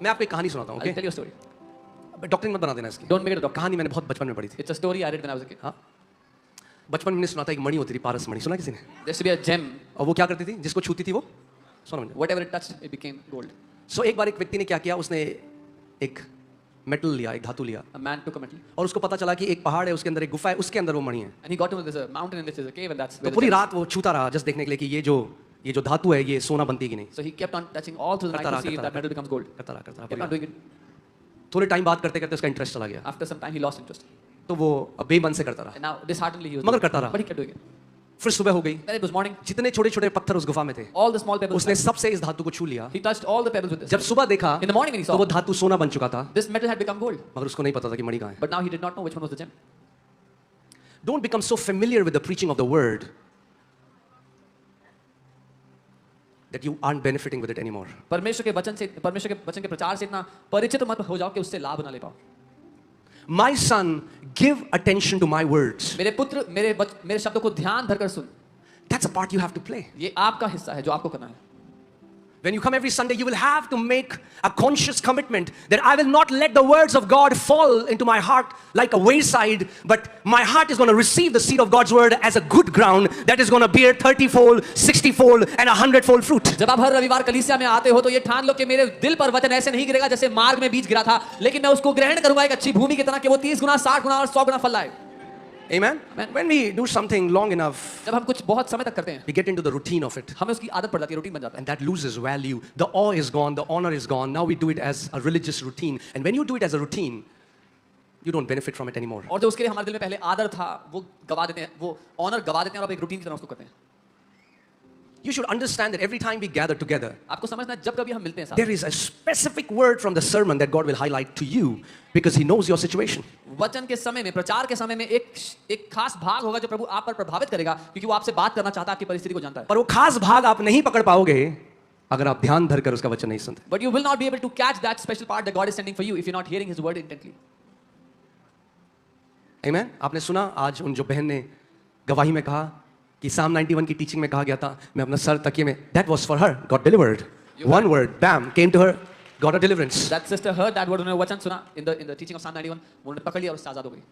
मैं आपको एक कहानी सुनाता हूँ, I'll okay? tell you a story. Doctrine मत बना देना इसकी। Don't make it a doctor. कहानी मैंने बहुत बचपन में पढ़ी थी। It's a story I read when I was a kid. हाँ, बचपन में मैंने सुना था, एक मणि होती थी, पारस मणि, सुना किसी ने? There used to be a gem. और वो क्या करती थी? जिसको छूती थी वो सोना बन जाता। Whatever it touched, it became gold. सो एक बार एक व्यक्ति ने क्या किया, उसने एक मेटल लिया, एक धातु लिया, A man took a metal और उसको पता चला कि एक पहाड़ है, उसके अंदर एक गुफा है, उसके अंदर वो मणि है। and he got to know there's a mountain in which there's a cave and that's तो where the पूरी gem is. रात वो छूता रहा, जस्ट देखने के लिए कि ये जो धातु है, ये सोना बनती है कि नहीं। So he kept on touching all through the night to see if that metal becomes gold. करता रहा Kept on पूरी doing it. रात। थोड़े टाइम बात करते करते उसका इंटरेस्ट चला गया, After some time he lost interest. तो वो बेमन से करता रहा। And now disheartenedly he was मगर doing it. करता रहा। But he kept doing it. फिर सुबह हो गई, Then it was morning. जितने छोटे छोटे पत्थर उस गुफा में थे, All the small pebbles. उसने सबसे इस धातु को छू लिया। He touched all the pebbles with this. जब सुबह देखा In the morning when he तो saw, वो धातु सोना बन चुका था, this metal had become gold. मगर उसको नहीं पता था कि मणि कहाँ है। But now he did not know which one was the gem. Don't become so familiar with the preaching of the word that you aren't benefiting with it anymore. परमेश्वर के वचन के प्रचार से इतना परिचित मत हो जाओ कि उससे लाभ ना ले पाओ। My son, give attention to my words. मेरे पुत्र मेरे शब्दों को ध्यान धरकर सुन। That's a part you have to play. ये आपका हिस्सा है जो आपको करना है। When you come every Sunday, you will have to make a conscious commitment that I will not let the words of God fall into my heart like a wayside, but my heart is going to receive the seed of God's word as a good ground that is going to bear 30-fold, 60-fold, and 100-fold fruit. जब आप हर रविवार कलीसिया में आते हो तो ये ठान लो कि मेरे दिल पर वचन ऐसे नहीं गिरेगा जैसे मार्ग में बीज गिरा था, लेकिन मैं उसको ग्रहण करूंगा एक अच्छी भूमि की तरह कि वो 30 गुना, 60 गुना और 100 गुना फल लाए। Amen? When we do something long enough, जब हम कुछ बहुत समय तक करते हैं, we get into the routine of it. हमें उसकी आदत पड़ जाती है, रूटीन बन जाता है। And that loses value. The awe is gone, the honor is gone. Now we do it as a religious routine. And when you do it as a routine, you don't benefit from it anymore. और जो उसके लिए हमारे दिल में पहले आदर था, वो गवा देते हैं, वो ऑनर गवा देते हैं और अब एक रूटीन की तरह उसको करते हैं। You should understand that every time we gather together, आपको समझना है जब कभी हम मिलते हैं साथ, there is a specific word from the sermon that God will highlight to you because He knows your situation. वचन के समय में, प्रचार के समय में एक खास भाग होगा जो प्रभु आप पर प्रभावित करेगा क्योंकि वो आपसे बात करना चाहता है, आपकी परिस्थिति को जानता है। पर वो खास भाग आप नहीं पकड़ पाओगे अगर आप ध्यान धरकर उसका वचन नहीं सुनते। But you will not be able to catch that special part that God is sending for you if you're not hearing His word intently. Amen? आपने सुना आज उन जो बहन ने गवाही में कहा कि Psalm 91 की टीचिंग में कहा गया था, मैं अपना सर तकिए में, that was for her, got delivered. One word, bam, came to her, got a deliverance. That sister heard that word, उन्होंने वचन सुना in the teaching of Psalm 91, उन्होंने पकड़ लिया और उससे आजाद हो गई।